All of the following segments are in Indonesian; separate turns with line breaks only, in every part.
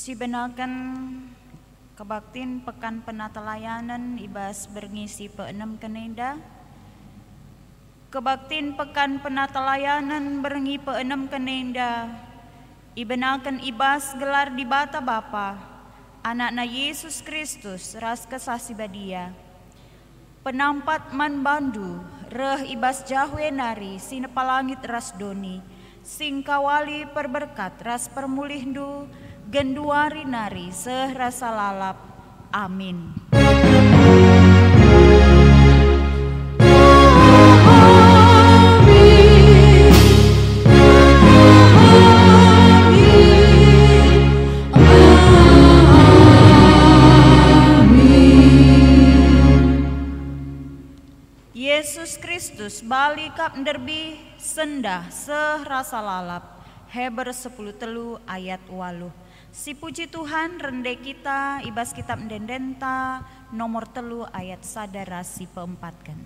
Sibenaken kebaktin pekan penatalayanan ibas berngisi pe-6 kenenda. Kebaktin pekan penatalayanan berengi pe-6 kenenda. Ibenaken ibas gelar di bata Bapa, anakna Yesus Kristus ras kesasi badia. Penampat man bandu, reh ibas jahwe nari sinepalangit ras doni, sing kawali perberkat ras permulihndu, genduari nari seh rasa lalap. Amin. Yesus Kristus bali kap nderbi sendah seh rasa lalap. Heber 10 ayat 8. Si puji Tuhan rende kita ibas kitab ndendenta nomor 3 ayat sadara si peempatkan.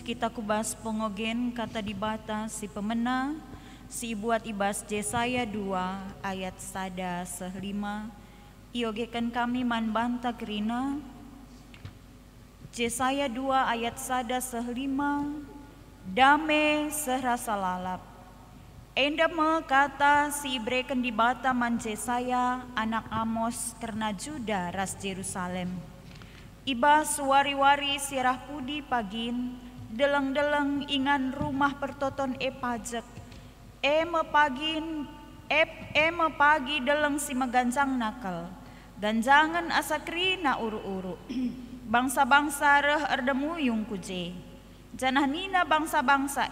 Kita kubas pengogen kata di bata si pemena, si buat ibas Yesaya 2 ayat sada sehlima, iogekan kami man banta kerina. Yesaya 2 ayat sada sehlima, dame serasa lalap. Enda me kata si ibreken di bata man Yesaya anak Amos karena Juda ras Jerusalem. Ibas wari-wari sirah pudi pagin, deleng-deleng ingan rumah pertoton pajak. Pagi deleng si meganjang nakal. Ganjangan asakri na uru-uru. Bangsa-bangsa reh erdemuyung kuje. Janah nina bangsa-bangsa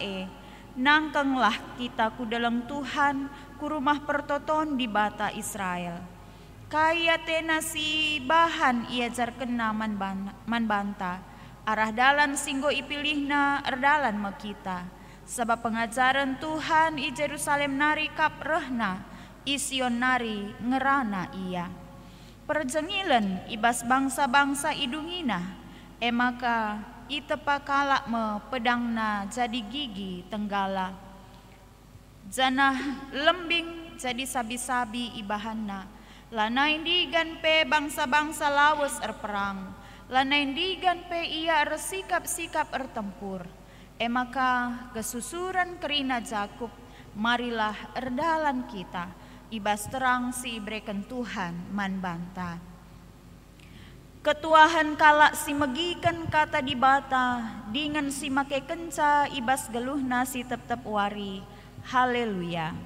nangkenglah kita ku deleng Tuhan ku rumah pertoton di bata Israel. Kaya tena si bahan ia jarkena man banta. Arah dalan singgo ipilihna erdalan makita. Sebab pengajaran Tuhan i Jerusalem nari kap rehna, i Sion nari ngerana ia. Perjengilen ibas bangsa-bangsa idungina, maka itepakalak me pedangna jadi gigi tenggala. Janah lembing jadi sabi-sabi ibahanna. Lanai digan pe bangsa-bangsa lawas erperang. Lanain digan pe ia ersikap-sikap ertempur. Maka kesusuran kerina Jakub, marilah erdalan kita. Ibas terang si ibreken Tuhan man banta. Ketuahan kalak si megikan kata di bata, dengan si make kenca ibas geluhna si tep-tep wari. Haleluya.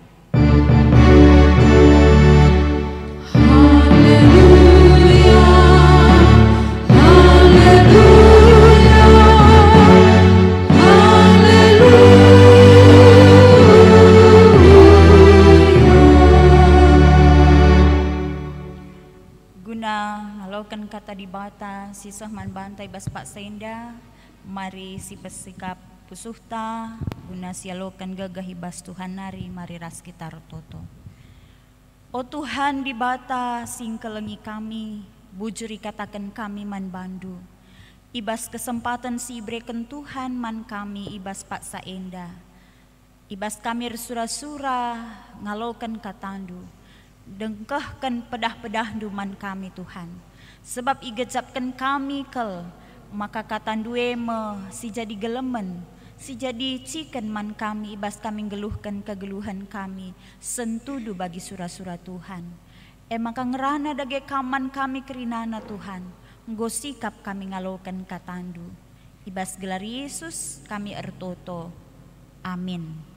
Haleluya.
bata sisah man bantai bas pak senda, mari si bersikap pusuhta guna sialokan gagah ibas Tuhan nari mari ras kita toto. O Tuhan di bata sing kelengi kami, bujuri katakan kami man bandu. Ibas kesempatan si breken Tuhan man kami ibas pak saenda. Ibas kami resura-sura ngalokan katandu. Dengkahkan pedah-pedah duman kami Tuhan. Sebab igejapkan kami kel, maka katandue me si jadi gelemen, si jadi ciken man kami, ibas kami geluhkan kegeluhan kami, sentudu bagi sura-sura Tuhan. Maka ngerana dage kaman kami kerinana Tuhan, nggosikap kami ngalokan katandu. Ibas gelar Yesus kami ertoto. Amin.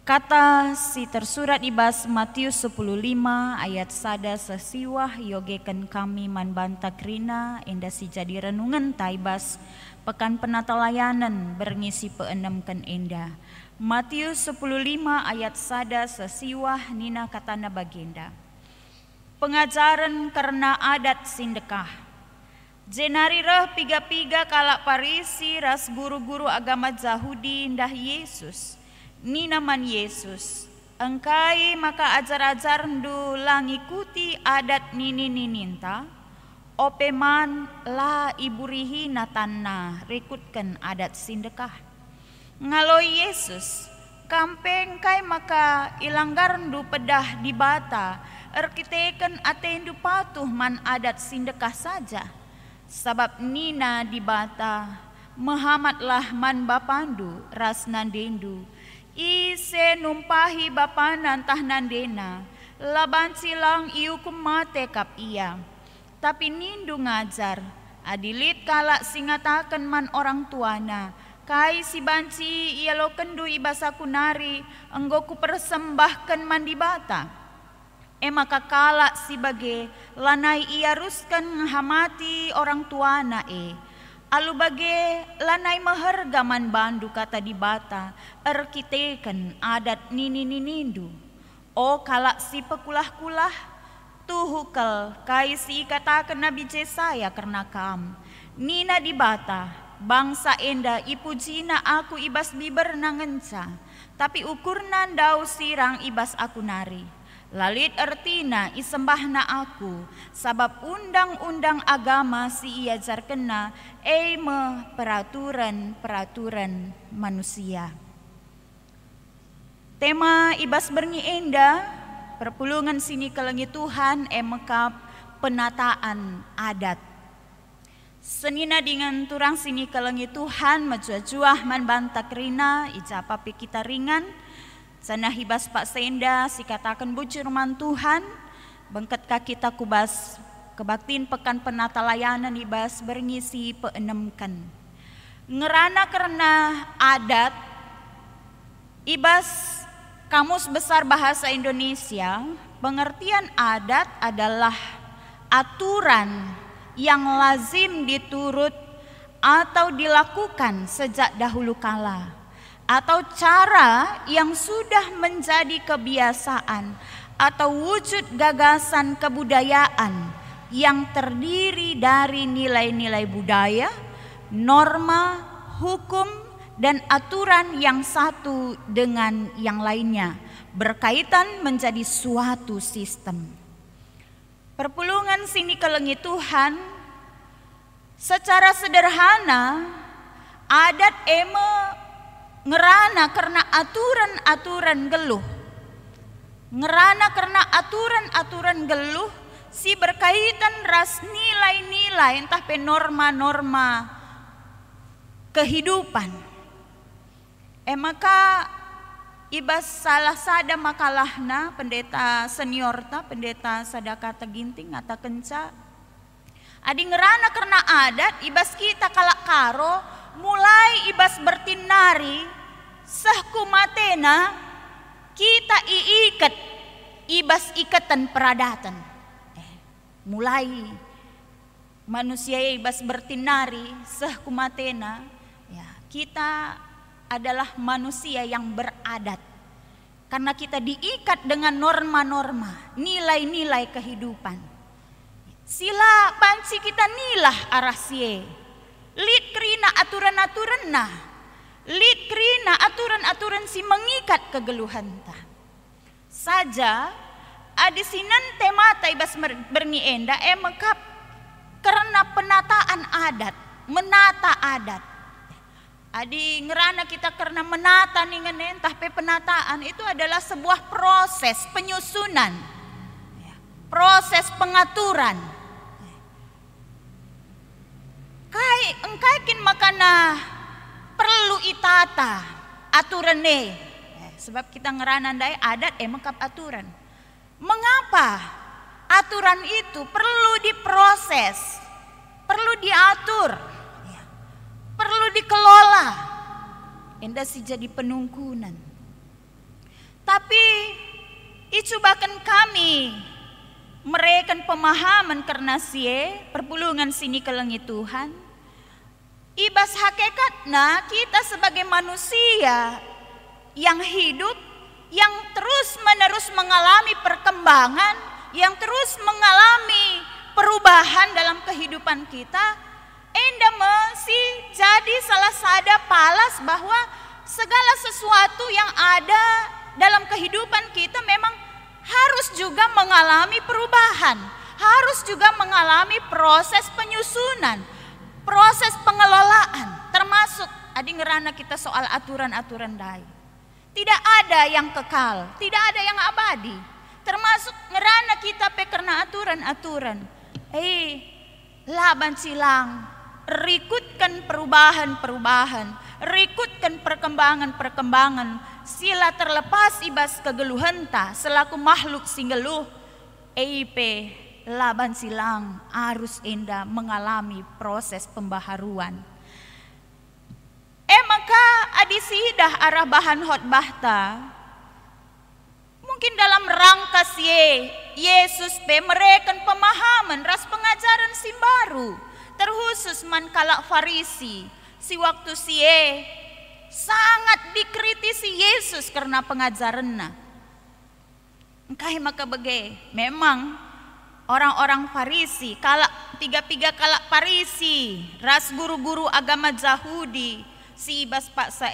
Kata si tersurat ibas Matius 10:5 ayat sada sesiwah yogekan kami man banta krina enda si jadi renungan taibas pekan penata layanan berngisi peenemkan enda. Matius 10:5 ayat sada sesiwah nina katana bagenda. Pengajaran karena adat sindekah. Jenari reh piga-piga kalak Parisi ras guru-guru agama Yahudi ndah Yesus. Ni naman Yesus, engkai maka ajar-ajar ndu lang ikuti adat nini nininta, opeman la iburihi natanna rekutkan adat sindekah. Ngaloi Yesus, kampeng kai maka ilanggar ndu pedah di bata, erkiteken atendu patuh man adat sindekah saja. Sabab nina di bata, Muhammadlah man bapandu ras nandendu. Ise numpahi bapanan tah nandena, laban silang iukum mate kap iya. Tapi nindu ngajar, adilit kalak singatakan man orang tuana, kai si banci ia lo kendu ibasa kunari, enggoku persembahkan man di bata. Maka kalak si bage, lanai ia ruskan hamati orang tuana Alu bage lanai maharga man bandu kata di bata, erkiteken adat nini ninindu. O kalak si pekulah-kulah, tuhukal kai si katakan Nabi Yesaya karena kam. Nina di bata, bangsa enda ipujina aku ibas biber nangenca, tapi ukurnan dau sirang ibas aku nari. Lalit ertina isembahna aku, sabab undang-undang agama si ia jarkena peraturan manusia. Tema ibas berngi enda, perpulungan sini kelengi Tuhan emekap penataan adat. Senina dengan turang sini kelengi Tuhan majuah-juah man bantak rina ijapa kita ringan. Sana hibas pak senda si katakan bujur man Tuhan, bengket kita kubas kebaktin pekan penata layanan ibas berngisi peenemkan. Ngerana karena adat, ibas Kamus Besar Bahasa Indonesia, pengertian adat adalah aturan yang lazim diturut atau dilakukan sejak dahulu kala, atau cara yang sudah menjadi kebiasaan atau wujud gagasan kebudayaan yang terdiri dari nilai-nilai budaya, norma, hukum, dan aturan yang satu dengan yang lainnya berkaitan menjadi suatu sistem. Perpulungan sini kelengi Tuhan secara sederhana adat ngerana karena aturan-aturan geluh. Ngerana karena aturan-aturan geluh si berkaitan ras nilai-nilai entah pe norma-norma kehidupan. Maka ibas salah sada makalahna pendeta senior ta pendeta sadakata ginting ata kenca. Adi ngerana karena adat ibas kita kalak karo mulai ibas bertinari sahku matena kita iikat ibas ikatan peradatan. Mulai manusia ibas bertinari sahku matena ya kita adalah manusia yang beradat karena kita diikat dengan norma-norma nilai-nilai kehidupan. Sila banci kita nilah arah sie. Lit krina aturan-aturan nah. Lit krina aturan-aturan si mengikat kegeluhan ta. Saja adi sinan temata ibas bernienda mekap karena penataan adat, menata adat. Adi ngerana kita karena menata nih tapi penataan itu adalah sebuah proses penyusunan, proses pengaturan. Engkaikin makana perlu itata aturan nih, sebab kita ngerana ndai adat mekap aturan. Mengapa aturan itu perlu diproses, perlu diatur, perlu dikelola, indah sih jadi penungkunan. Tapi icubakan kami mereken pemahaman karena sie perpulungan sini kelengi Tuhan. Ibas hakikatnya kita sebagai manusia yang hidup, yang terus-menerus mengalami perkembangan, yang terus mengalami perubahan dalam kehidupan kita, enda masih jadi salah sada palas bahwa segala sesuatu yang ada dalam kehidupan kita memang harus juga mengalami perubahan, harus juga mengalami proses penyusunan, proses pengelolaan, termasuk adi ngerana kita soal aturan-aturan dai. Tidak ada yang kekal, tidak ada yang abadi. Termasuk ngerana kita karena aturan-aturan. Laban silang, rikutkan perubahan-perubahan, rikutkan perkembangan-perkembangan. Sila terlepas ibas kegeluhan ta selaku makhluk singgeluh. Laban silang harus enda mengalami proses pembaharuan. Maka adisidah arah bahan khotbah ta. Mungkin dalam rangka Yesus mereken pemahaman ras pengajaran si baru. Terkhusus man kalak Farisi. Si waktu sangat dikritisi Yesus karena pengajarannya. Engkau maka bege. Memang orang-orang Farisi, tiga kalak Farisi, ras guru-guru agama Yahudi, si ibas paksa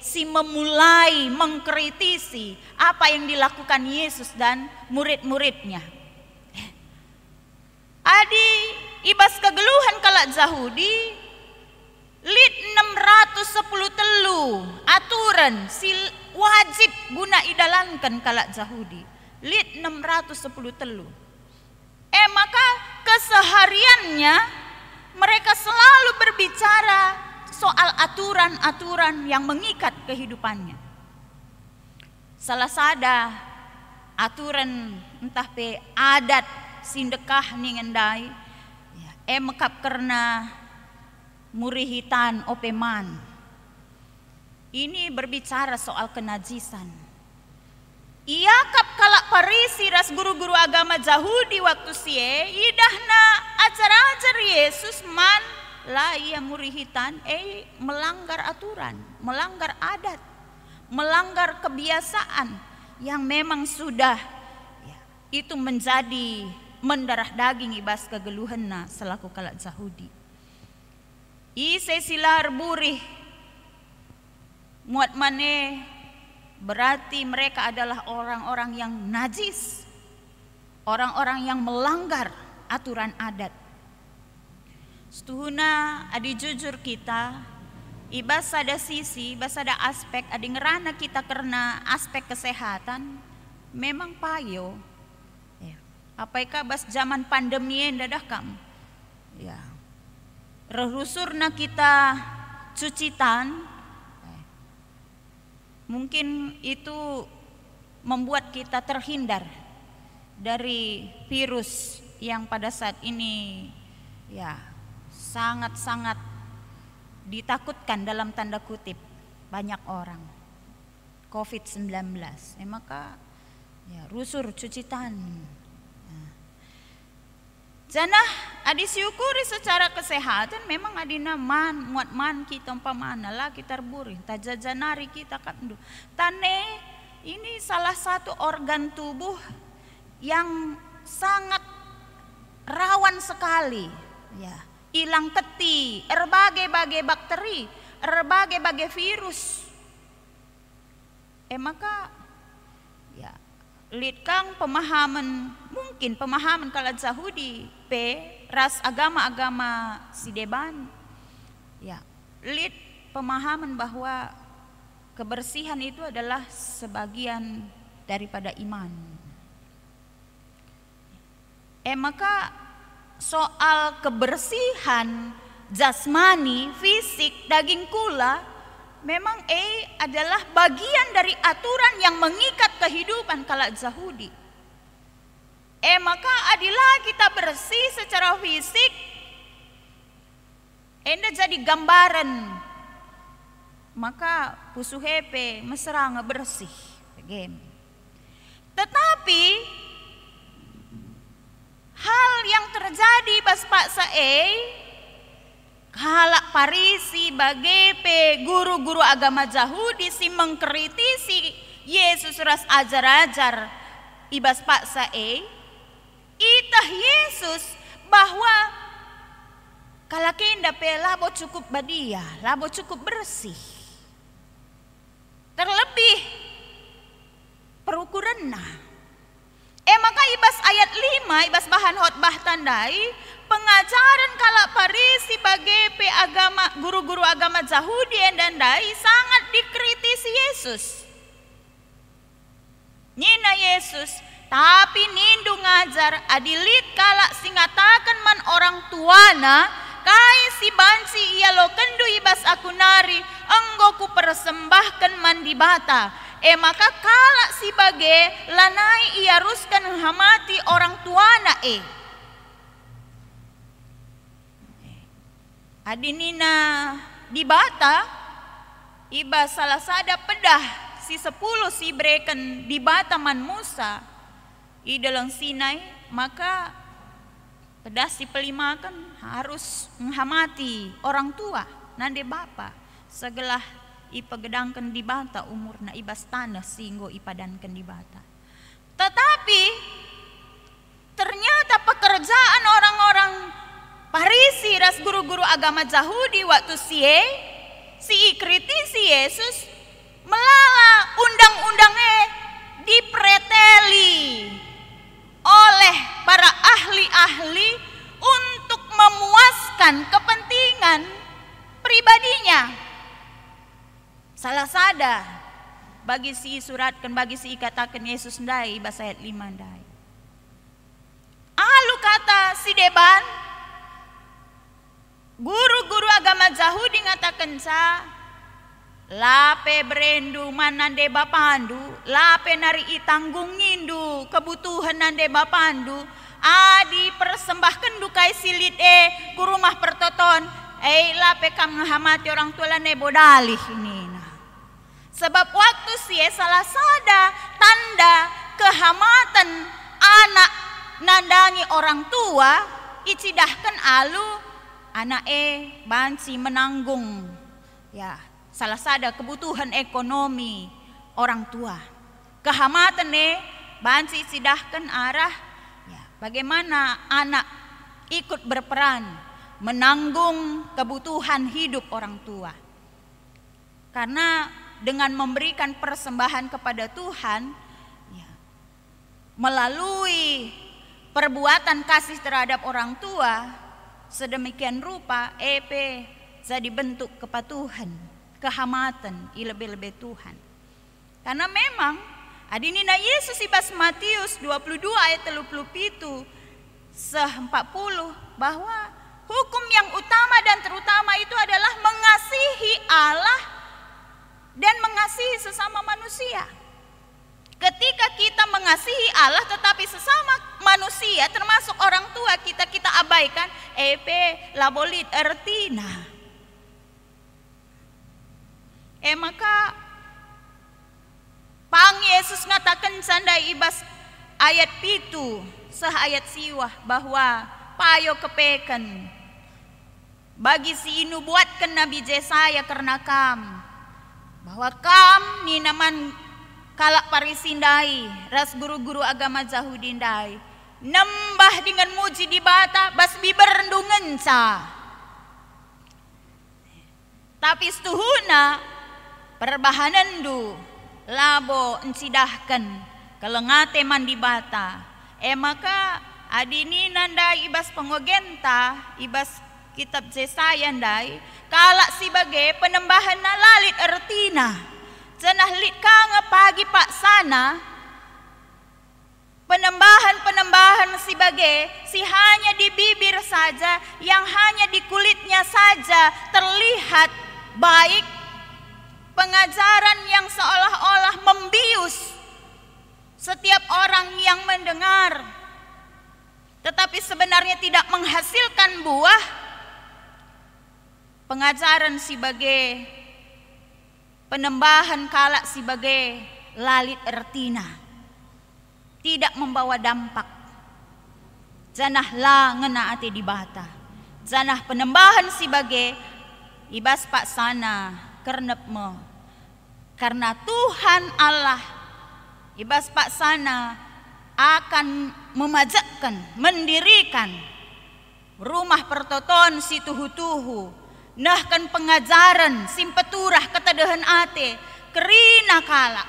si memulai mengkritisi apa yang dilakukan Yesus dan murid-muridnya. Adi ibas kegeluhan kalak Yahudi lit 610 telu aturan si wajib guna idalankan kalak Yahudi lit 610 telu. Maka kesehariannya mereka selalu berbicara soal aturan-aturan yang mengikat kehidupannya. Salah sada aturan entah pe adat sindekah ningendai mekap karena murihitan opeman. Ini berbicara soal kenajisan. Ia kap kalak Farisi ras guru-guru agama Yahudi waktu idahna ajar-ajar Yesus man lah ia murihitan melanggar aturan, melanggar adat, melanggar kebiasaan yang memang sudah itu menjadi mendarah daging ibas kegeluhanna selaku kalak Yahudi. Silar burih muat mane berarti mereka adalah orang-orang yang najis, orang-orang yang melanggar aturan adat. Setuhuna adi jujur kita, ibas ada sisi, ibas ada aspek, adi ngerana kita karena aspek kesehatan, memang payo. Apakah bas zaman pandemi dadah kam? Rehusurna kita cucitan. Mungkin itu membuat kita terhindar dari virus yang pada saat ini sangat-sangat ditakutkan dalam tanda kutip banyak orang, COVID-19. Maka rusur cuci tangan. Janah adi syukuri secara kesehatan memang adina muat man kita umpamana lah kita terburi tajajanari kita kandu. Tane ini salah satu organ tubuh yang sangat rawan sekali, ya, ilang keti, berbagai-bagai bakteri, berbagai-bagai virus. Maka ya lid kang pemahaman, mungkin pemahaman kalau Yahudi ras agama-agama si deban, ya lid pemahaman bahwa kebersihan itu adalah sebagian daripada iman. Maka soal kebersihan jasmani, fisik, daging kula memang adalah bagian dari aturan yang mengikat kehidupan kalau Yahudi. Maka adilah kita bersih secara fisik, enda jadi gambaran, maka pusuhepe mesra ngebersih. Tetapi hal yang terjadi bas Pak kalak Parisi bagepe guru-guru agama Yahudi si mengkritisi Yesus ras ajar-ajar ibas Pak itah Yesus bahwa kalakenda pe labo cukup badia, labo cukup bersih. Terlebih perukuranna. Maka ibas ayat 5, ibas bahan khotbah tandai, pengajaran kalak Parisi bagepe agama guru-guru agama Yahudi endandai sangat dikritisi Yesus. Nina Yesus, tapi nindu ngajar adilit kalak singatakan man orang tuana kai si banci ia lo kendu ibas aku nari enggo ku persembahkan man di bata. Maka kalak si bage lanai ia ruskan hamati orang tuana adinina di bata iba salah sada pedah si 10 si breken di bata man Musa i dalam Sinai, maka pedah si pelimakan harus menghamati orang tua nande bapa segelah ipagedangkan di bata umur na ibas tanah singgo ipadankan di bata. Tetapi ternyata pekerjaan orang-orang Parisi ras guru-guru agama Yahudi waktu si kritisi Yesus melala undang-undangnya dipreteli oleh para ahli-ahli untuk memuaskan kepentingan pribadinya. Salah sada bagi si suratkan, bagi si katakan Yesus ndai bahasa ayat 5 ndai. Alu kata si deban guru-guru agama Yahudi ngatakan sa lape berendu manande bapandu, lape nari itanggung ngindu kebutuhan nande bapandu, adi persembahkan dukai silit ku rumah pertoton, lape kam ngahamati orang tua lane bodalih ini. Sebab waktu salah sada tanda kehamatan anak nandangi orang tua icidahkan alu anak banci menanggung ya salah sada kebutuhan ekonomi orang tua. Kehamatan banci icidahkan arah ya bagaimana anak ikut berperan menanggung kebutuhan hidup orang tua. Karena dengan memberikan persembahan kepada Tuhan ya, melalui perbuatan kasih terhadap orang tua sedemikian rupa jadi bentuk kepatuhan, kehamatan lebih-lebih Tuhan. Karena memang adinina Yesus ibas Matius 22 ayat 37 40 bahwa hukum yang utama dan terutama itu adalah mengasihi Allah dan mengasihi sesama manusia. Ketika kita mengasihi Allah tetapi sesama manusia termasuk orang tua kita abaikan, labolit ertina. Maka Pang Yesus ngatakan sandai ibas ayat pitu sah ayat siwah bahwa payo kepekan bagi si inu buatkan Nabi Yesaya karena bahwa kam ninaman kalak Parisindai ras guru-guru agama Yahudi ndai nembah dengan muji di bata bas biberndungan sa. Tapi setuhuna perbahanan du labo encidahkan kelengate mandi bata. Maka adini nandai ibas pengogenta ibas kitab Yesaya ndai kalak sebagai penembahan na lalit ertina. Cenah lit kanga pagi pak sana penembahan sebagai si hanya di bibir saja, yang hanya di kulitnya saja terlihat baik, pengajaran yang seolah-olah membius setiap orang yang mendengar, tetapi sebenarnya tidak menghasilkan buah. Pengajaran sebagai penembahan kalak sebagai lalit ertina tidak membawa dampak. Janah la ngena ate di bata. Janah penembahan sebagai ibas pak sana kernep me. Karena Tuhan Allah ibas pak sana akan memajakkan, mendirikan rumah pertoton si tuhu-tuhu, nahkan pengajaran simpeturah ketadahan ate kerina kalak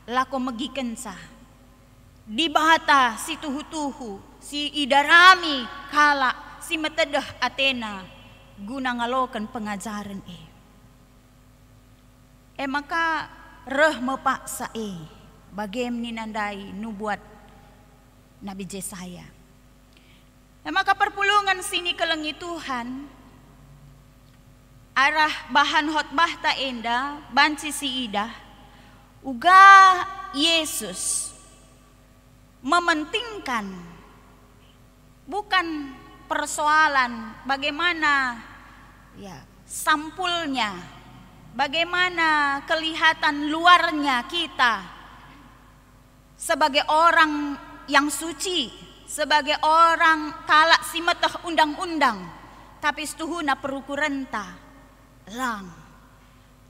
lako megikensa di bata si tuhu-tuhu si idarami kalak si metedah atena guna ngalokan pengajaran maka reh mepaksa bagem ninandai nubuat Nabi Yesaya. Maka perpulungan sini kelengi Tuhan arah bahan khotbah ta enda banci si idah uga Yesus mementingkan bukan persoalan bagaimana ya sampulnya, bagaimana kelihatan luarnya kita sebagai orang yang suci, sebagai orang kalak simeteh undang-undang, tapi setuhuna perukurenta lang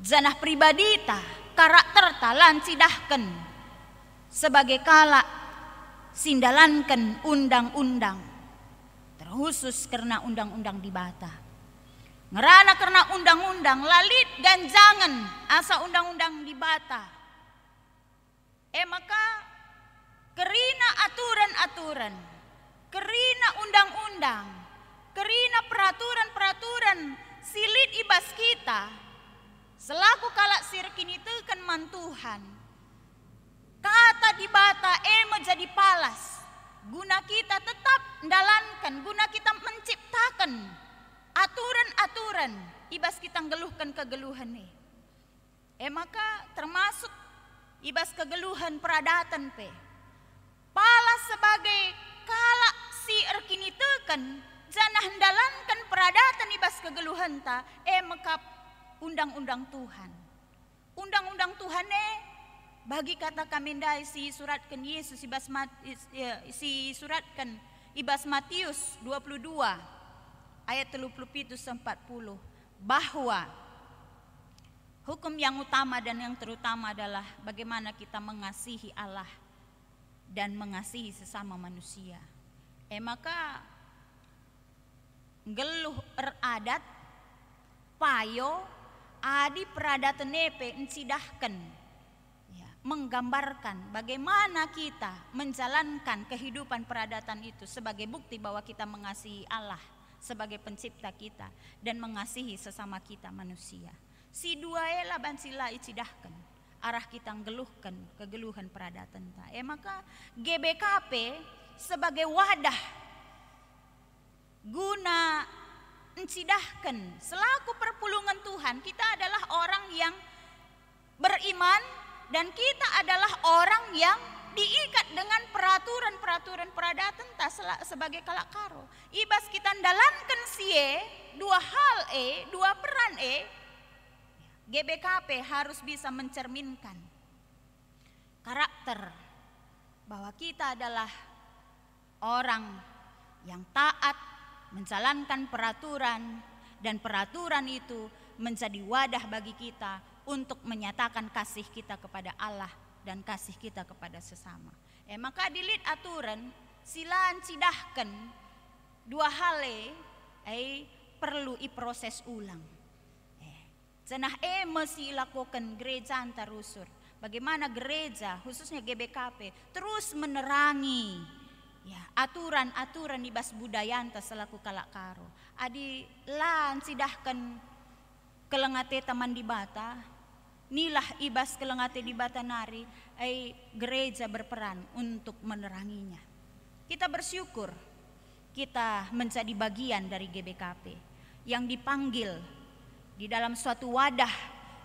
janah pribadi ta karakter ta lancidahkan sebagai kalak sindalankan undang-undang, terkhusus karena undang-undang di bata. Ngerana karena undang-undang lalit dan jangan asa undang-undang di bata. Maka kerina aturan-aturan, kerina undang-undang, kerina peraturan-peraturan silit ibas kita selaku kalak sirkini tekan mantuhan. Kata di bata menjadi palas guna kita tetap mendalankan, guna kita menciptakan aturan-aturan ibas kita ngeluhkan kegeluhan maka termasuk ibas kegeluhan peradatan palas sebagai kalak si erkini teken janah mendalankan peradatan ibas kegeluhan ta maka undang-undang Tuhan bagi kata kamendai si suratkan Yesus si suratkan ibas Matius 22 ayat 37-40 bahwa hukum yang utama dan yang terutama adalah bagaimana kita mengasihi Allah dan mengasihi sesama manusia. Maka geluh eradat payo adi peradatan nepe encidahkan menggambarkan bagaimana kita menjalankan kehidupan peradatan itu sebagai bukti bahwa kita mengasihi Allah sebagai pencipta kita dan mengasihi sesama kita manusia. Si dua ela bansila icidahkan arah kita ngeluhkan kegeluhan peradatan ta. Maka GBKP sebagai wadah guna encidahkan selaku perpulungan Tuhan, kita adalah orang yang beriman dan kita adalah orang yang diikat dengan peraturan-peraturan peradatan ta sebagai kalak karo. Ibas kita ndalankan sie dua hal dua peran GBKP harus bisa mencerminkan karakter bahwa kita adalah orang yang taat menjalankan peraturan dan peraturan itu menjadi wadah bagi kita untuk menyatakan kasih kita kepada Allah dan kasih kita kepada sesama. Maka dilit aturan silan cidahkan dua hale perlu proses ulang. Cenah mesti lakukan gereja antar rusur. Bagaimana gereja khususnya GBKP terus menerangi aturan-aturan di bas budayanta selaku kalak karo. Adi lan sidahkan kelengate taman di bata, nilah ibas kelengate di bata nari, gereja berperan untuk meneranginya. Kita bersyukur kita menjadi bagian dari GBKP yang dipanggil di dalam suatu wadah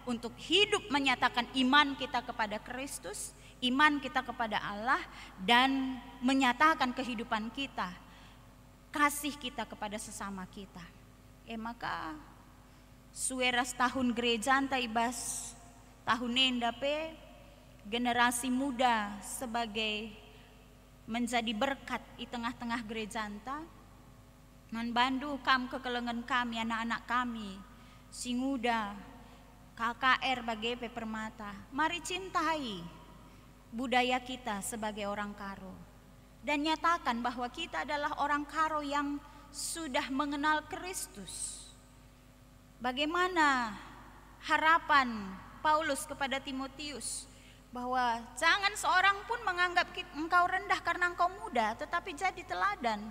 untuk hidup menyatakan iman kita kepada Kristus, iman kita kepada Allah, dan menyatakan kehidupan kita, kasih kita kepada sesama kita. Maka sueras tahun gereja anta ibas tahun endape generasi muda sebagai menjadi berkat di tengah-tengah gereja anta, membantu kam kekelengan kami, anak-anak kami, Singuda, KKR BGP Permata. Mari cintai budaya kita sebagai orang Karo dan nyatakan bahwa kita adalah orang Karo yang sudah mengenal Kristus. Bagaimana harapan Paulus kepada Timotius bahwa jangan seorang pun menganggap engkau rendah karena engkau muda, tetapi jadi teladan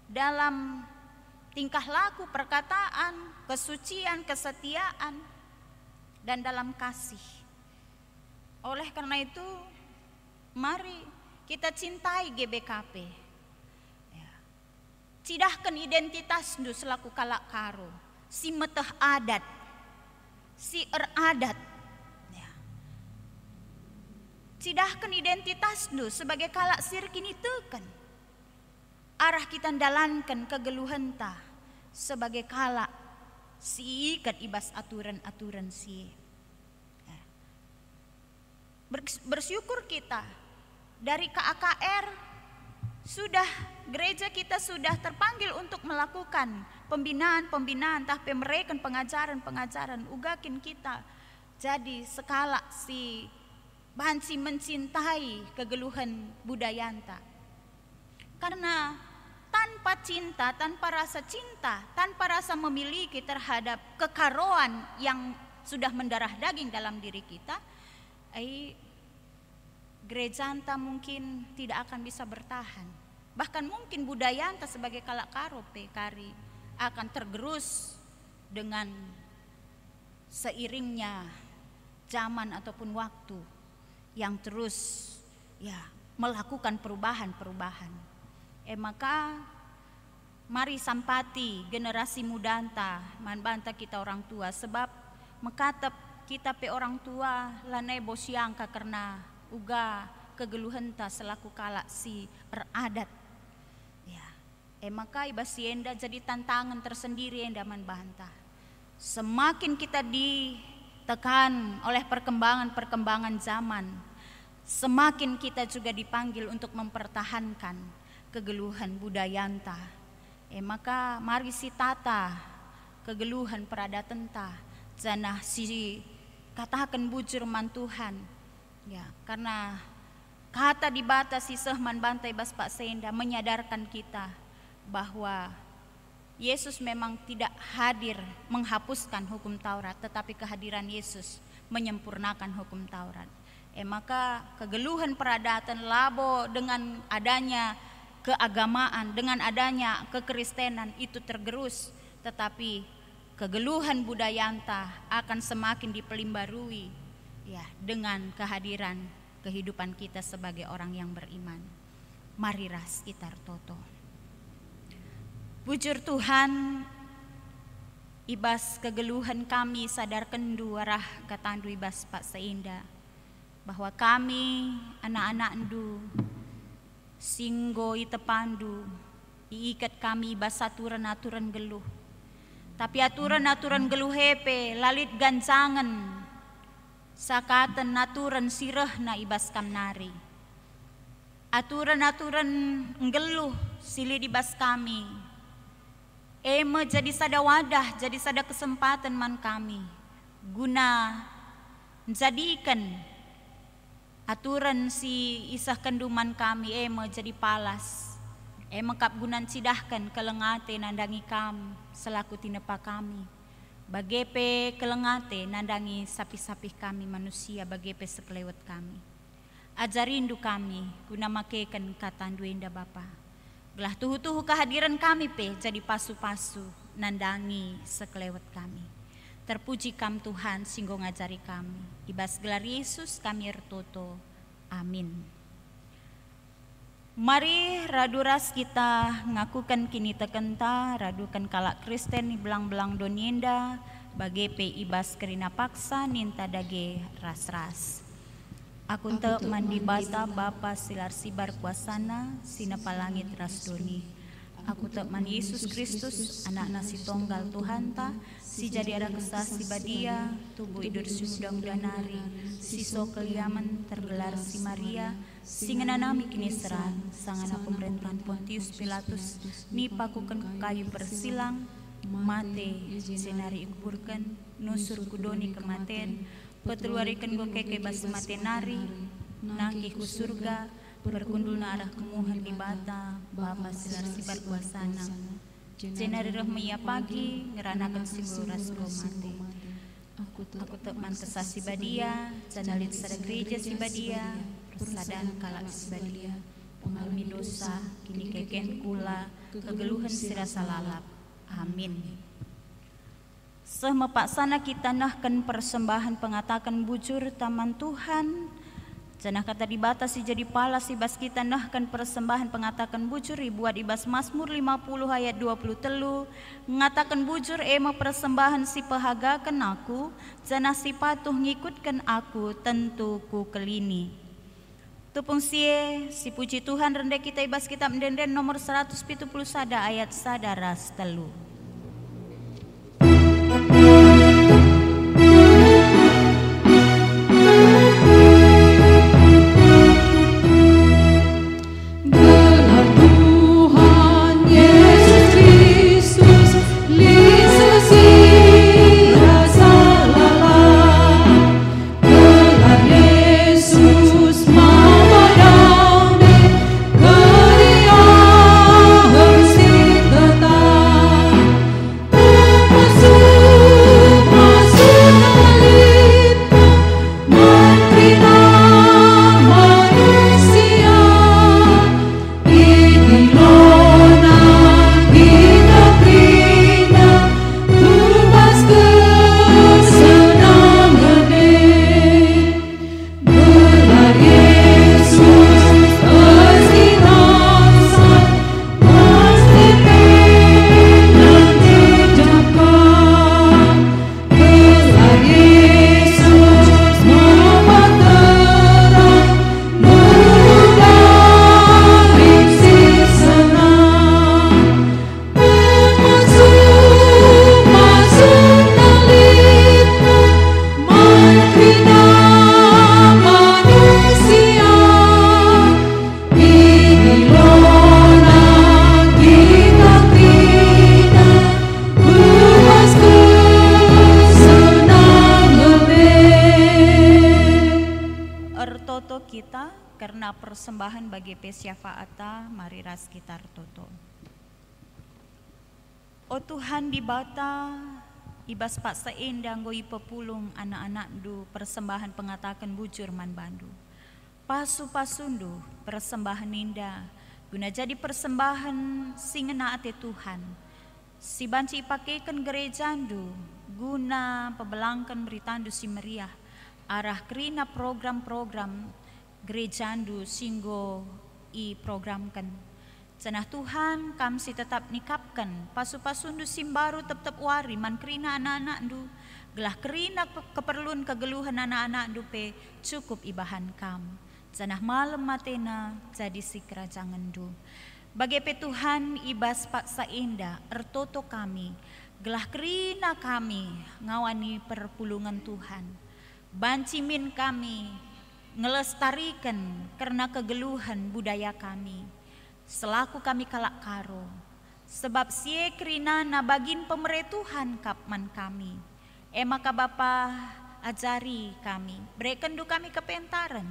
dalam tingkah laku, perkataan, kesucian, kesetiaan, dan dalam kasih. Oleh karena itu, mari kita cintai GBKP. Cidahkan identitas nu selaku kalak karo, si meteh adat, si adat. Cidahkan identitas nu sebagai kalak sirkini teken. Arah kita dalankan kegeluhan ta sebagai kalak si ikat ibas aturan-aturan si. Bersyukur kita dari KAKR sudah gereja kita sudah terpanggil untuk melakukan pembinaan tah pemerikan pengajaran ugakin kita jadi sekala si banci mencintai kegeluhan budayanta. Karena tanpa cinta, tanpa rasa cinta, tanpa rasa memiliki terhadap kekaroan yang sudah mendarah daging dalam diri kita, gereja anta mungkin tidak akan bisa bertahan. Bahkan mungkin budaya anta sebagai kalak karo kari akan tergerus dengan seiringnya zaman ataupun waktu yang terus melakukan perubahan. Maka mari sampati generasi muda anta manbanta kita orang tua, sebab mekatep kita pe orang tua lanai bosiangka karena uga kegeluhenta selaku kalak si eradat. Maka ibasi enda jadi tantangan tersendiri enda manbanta. Semakin kita ditekan oleh perkembangan zaman, semakin kita juga dipanggil untuk mempertahankan kegeluhan budayanta. Maka mari si tata kegeluhan peradatenta janah si katakan bujur mantuhan. Karena kata dibatasi sehman bantai bas Pak Senda menyadarkan kita bahwa Yesus memang tidak hadir menghapuskan hukum Taurat, tetapi kehadiran Yesus menyempurnakan hukum Taurat. Maka kegeluhan peradatan labo dengan adanya keagamaan, dengan adanya kekristenan itu tergerus, tetapi kegeluhan budayanta akan semakin dipelimbarui dengan kehadiran kehidupan kita sebagai orang yang beriman. Mari ras itar toto. Bujur Tuhan, ibas kegeluhan kami sadarkan duarah katandu ibas Pak Seinda bahwa kami anak-anak endu singgo itepandu iikat kami ibas aturan-aturan geluh. Tapi aturan-aturan geluh hepe lalit gancangan sakatan aturan sirah na ibas kamnari. Aturan-aturan geluh sili ibas kami. Jadi sada wadah, jadi sada kesempatan man kami guna menjadikan aturan si isah kenduman kami jadi palas kap gunan sidahkan kelengate nandangi kami selaku tinepa kami bagepe kelengate nandangi sapi-sapi kami manusia bagepe sekelewat kami ajarindu kami guna makekan katandu enda Bapa belah tuhu-tuhu kehadiran kami jadi pasu-pasu nandangi sekelewat kami. Terpuji kam Tuhan singgo ngajari kami. Ibas gelar Yesus kami ertoto. Amin. Mari raduras kita ngakukan kini tekenta radukan kalak Kristen belang-belang donienda bagepe ibas kerina paksa ninta dage ras-ras. Aku te mandi bata Bapa silar sibar kuasana sina palangit ras doni. Aku tekman Yesus Kristus, anak nasi tonggal Tuhan ta, si jadi ada kesah si badia, tubuh idur sudang danari, si so keliaman tergelar si Maria, si ngenanami kini serang, sangana pemerintahan Pontius Pilatus, ni pakukan kayu persilang, mate, senari ikuburkan, nusur kudoni kematen, peteluarikan gokeke bas matenari, naki ku surga, berkundul na arah kemuhan di bata Bapa silar sibar kuasana jenari rahmaya pagi ngeranakan simboras komate aku tekman kesah si badia janalit sada gereja si badia persadan kalak si badia pengalami dosa kini keken kula kegeluhan sirasa lalap amin. Sehmepaksana kita nahkan persembahan pengatakan bujur taman Tuhan janah kata dibatasi jadi pala si bas kita nahkan persembahan pengatakan bujur buat ibas Mazmur 50 ayat 20 telu mengatakan bujur persembahan si pahagakan aku janah si patuh ngikutkan aku tentu ku kelini tupung sie si puji Tuhan rendah kita ibas kitab mendenden nomor 170 sada ayat sadaras telu. Persembahan bagi pesyafaata mari ras kita toto. O Tuhan di bata ibas paksa endang goi pepulung anak-anak du persembahan pengatakan bujur man bandu. Pasu-pasundu persembahan indah guna jadi persembahan singena ate Tuhan. Si banci pakaikan gerejandu guna pebelangkan beritandu si meriah arah kerina program-program gerejandu singgo i programkan. Cenah Tuhan kam si tetap nikapkan pasu-pasundu simbaru tetap wari man kerina anak-anak du gelah kerina keperluan kegeluhan anak-anak du pe cukup ibahan kam. Cenah malam matena jadi si kerajangan du. Bagepe Tuhan ibas paksa indah ertoto kami gelah kerina kami ngawani perpulungan Tuhan. Bancimin kami ngelestarikan karena kegeluhan budaya kami selaku kami kalak karo sebab sie kerina nabagin pemeretuhan kapman kami maka Bapa ajari kami berikan du kami kepentaran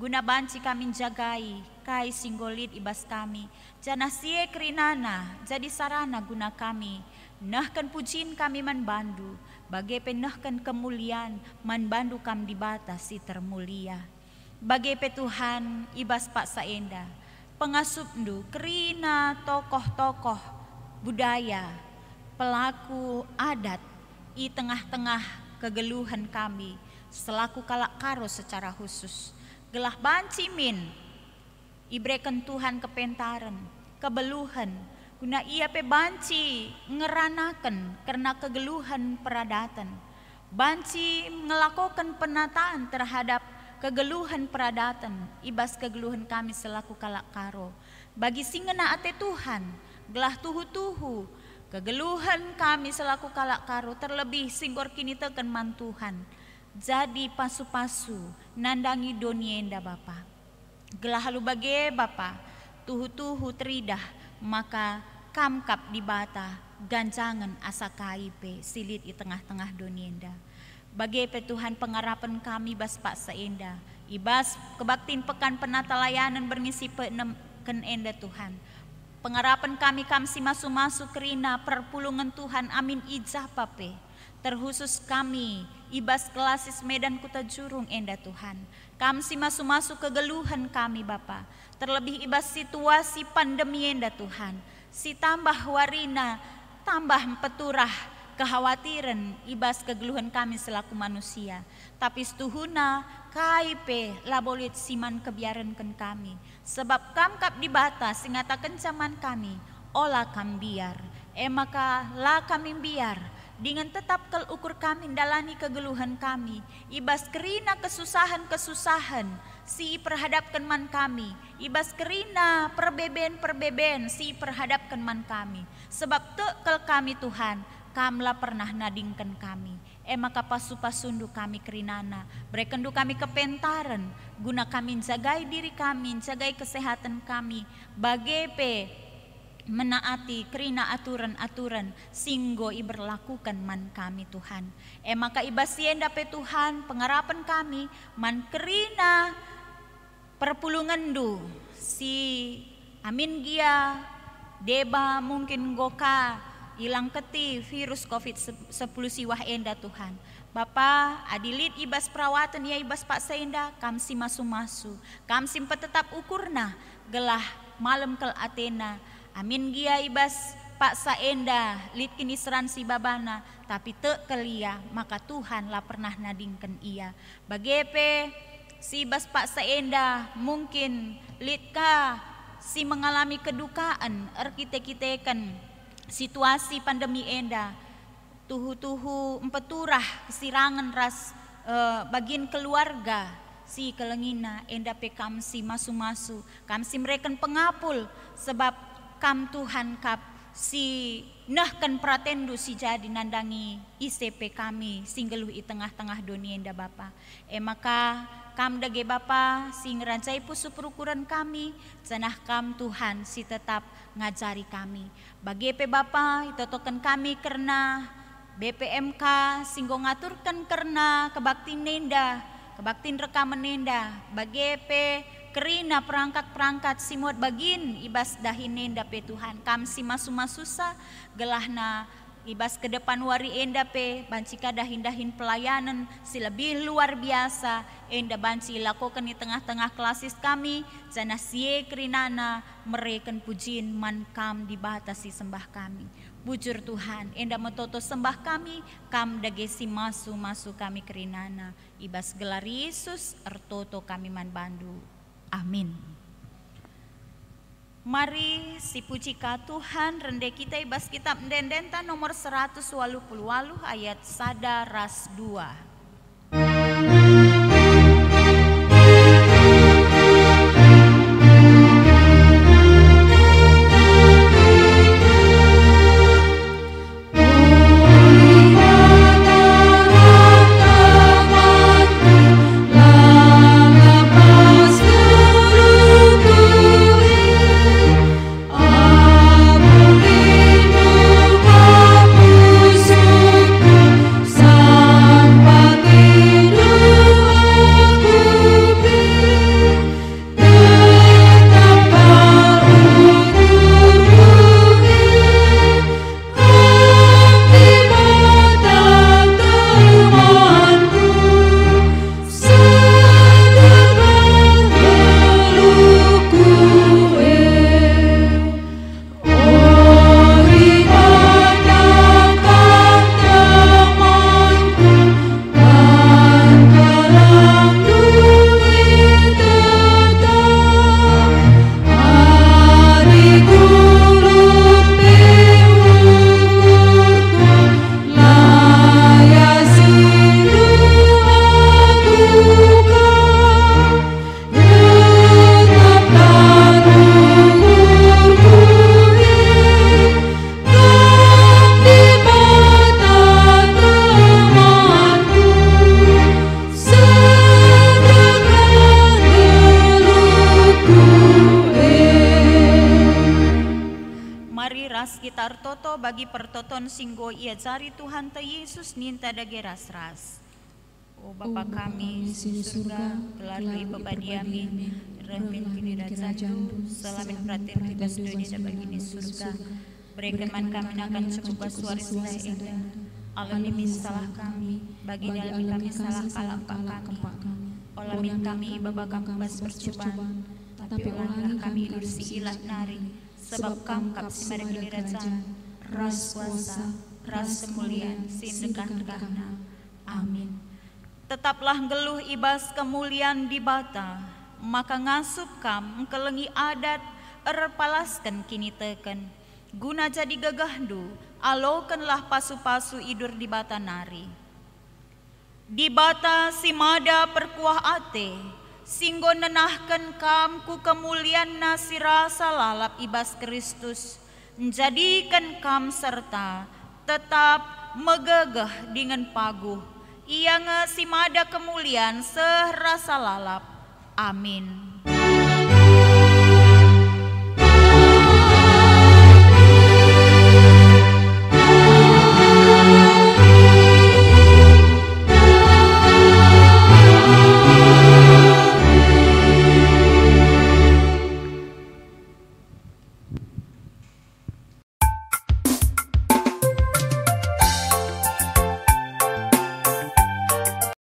guna banci kami jagai, kai singgolit ibas kami, jana sie kerinana, jadi sarana guna kami, nahkan pujin kami manbandu, bagai penahkan kemuliaan, manbandu kam di batas si termulia. Bagai Tuhan ibas Pak Saenda, pengasupndu kerina tokoh-tokoh budaya, pelaku adat, i tengah-tengah kegeluhan kami, selaku kalak karo secara khusus. Gelah banci min, ibrekan Tuhan kepentaran, kebeluhan, guna ia pe banci ngeranakan karena kegeluhan peradatan. Banci melakukan penataan terhadap kegeluhan peradatan, ibas kegeluhan kami selaku kalak karo. Bagi singena ate Tuhan, gelah tuhu-tuhu, kegeluhan kami selaku kalak karo, terlebih singgor kini teken man Tuhan. Jadi pasu-pasu, nandangi donienda Bapa. Gelah halu bage Bapa, tuhu-tuhu teridah, maka kamkap di bata, ganjangan asa kaipe, silit di tengah-tengah donienda. Bagai Tuhan pengarapan kami bas Pak Saenda, ibas kebaktin pekan penata layanan bermisi ken enda Tuhan. Pengarapan kami kamsi masu-masu kerina perpulungan Tuhan, amin ijah pape. Terkhusus kami ibas kelasis Medan Kuta Jurung enda Tuhan. Kamsi masu-masu kegeluhan kami Bapa. Terlebih ibas situasi pandemi enda Tuhan. Si tambah warina, tambah peturah kekhawatiran ibas kegeluhan kami selaku manusia, tapi setuhuna kaipe labolit siman kebiarankan kami, sebab kamkap di batas singata kencaman kami, olah kam biar, maka la kami biar, dengan tetap kel ukur kami dalani kegeluhan kami, ibas kerina kesusahan si perhadapkan man kami, ibas kerina perbeben si perhadapkan man kami, sebab tekel kami Tuhan, kamlah pernah nadingkan kami, maka pasu-pasundu kami kerinana, berekendu kami kepentaran, guna kami jagai diri kami, jagai kesehatan kami, bagepe menaati kerina aturan-aturan singgo iberlakukan man kami Tuhan. Maka ibasienda pe Tuhan pengarapan kami, man kerina perpulungan du, si amin gia, deba mungkin goka, hilang keti virus COVID-10 siwah enda Tuhan. Bapa adilit ibas perawatan ya ibas Pak Saenda, kamsi masu-masu, kamsi tetap ukurna, gelah malam kel Athena, amin gia ibas Pak Saenda, lit kini seran si babana, tapi te kelia, maka Tuhan lah pernah nadingkan ia. Bagepe si ibas Pak Saenda, mungkin litka si mengalami kedukaan, arkite-kitekan, situasi pandemi enda, tuhu-tuhu empeturah kesirangan ras bagin keluarga si kelengina enda pe kamsi masu-masu, kamsi mereken pengapul sebab kam Tuhan kap si nahkan pratendu si jadi nandangi ICP kami singgeluh i tengah-tengah dunia enda Bapa. Maka kam dage Bapa si ngerancai pusu perukuran kami, cenah kam Tuhan si tetap ngajari kami. Bagi pe Bapa itotokan kami karena BPMK singgo ngaturkan karena kebaktin nenda, kebaktin rekaman nenda, bagi pe kerina perangkat-perangkat simot bagin ibas dahin nenda pe Tuhan, kam si masu-masusa gelahna ibas ke depan wari enda pe bancika dahin-dahin pelayanan si lebih luar biasa enda banci lakukan di tengah-tengah klasis kami jana sie kerinana mereken pujin man kam dibatasi sembah kami. Bujur Tuhan enda metoto sembah kami kam dagesi masu kami kerinana ibas gelar Yesus ertoto kami man bandu. Amin. Mari si puji ka Tuhan rende kita ibas kitab Ndendenta nomor 188 ayat sada ras 2.
Sampai
sekitar toto bagi pertoton singgo ia jari Tuhan ta Yesus ninta dage ras-ras. O Bapa kami di surga, gelarlah ibabadiami, rampin kini rajandu, selamin pratir tibas dunia bagi di surga. Berikan kami akan cukup basuaris lah indah. Alami salah kami, bagi dalam kami salah kalah kami. Olamin kami ibaba kami bas percobaan, tapi olahlah kami lursi ilat nari, sebab kangkap si mereka dirajaan, ras kuasa, ras kemuliaan, sindekan-dekahna. Amin. Tetaplah geluh ibas kemuliaan di bata, maka ngasup kam kelengi adat erpalaskan kini teken, guna jadi gagahdu, alokenlah pasu-pasu idur di bata nari. Di bata si mada perkuah ate, singgo nenahkan kam ku kemuliaan nasi rasa lalap ibas Kristus, menjadikan kam serta tetap megegah dengan paguh. Ia nge si mada kemuliaan serasa lalap. Amin.